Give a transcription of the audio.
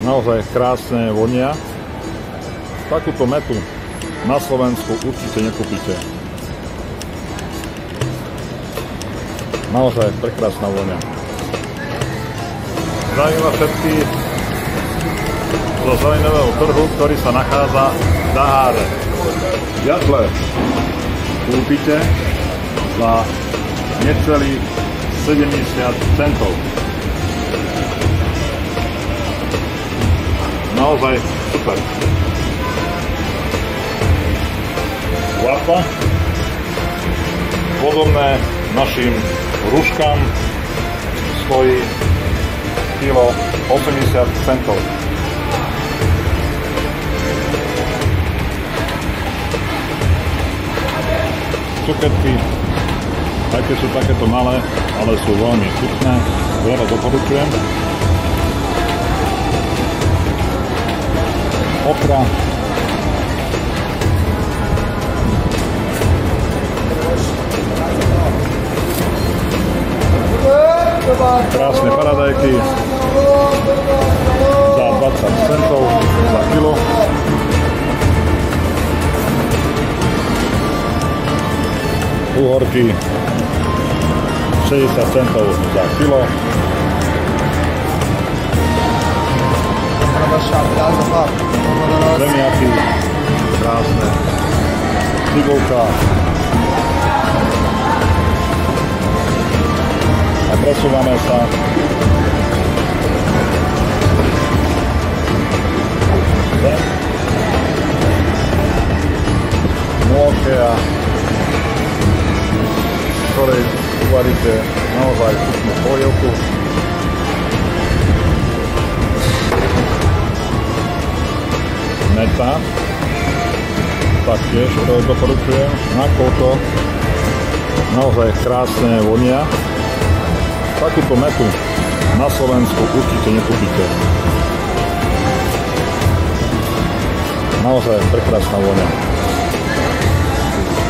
naozaj krásne vonia. Takúto metu na Slovensku určite nekúpite. Naozaj prekrásna vonia. Zdravím vás všetkých zo zelenového trhu, ktorý sa nachádza v Daháre. Jatle kúpite za necelých 70 centov. Naozaj super. Vápa podobné našim rúškam stojí kilo 80 centov. Cuketky, aj keď sú takéto malé, ale sú veľmi chutné, veľa doporučujem. Okra, krásne paradajky za 20 centov za kilo. Uhorky 60 centov za kilo. Zemiaky krásne. Cibulka. A presúvame sa nôžke, ktorej uvaríte naozaj chutnú polievku. Meta taktiež doporučujem, nakoľko naozaj krásne vonia. Takúto metu na Slovensku určite nekúpite. Naozaj prekrásna vonia.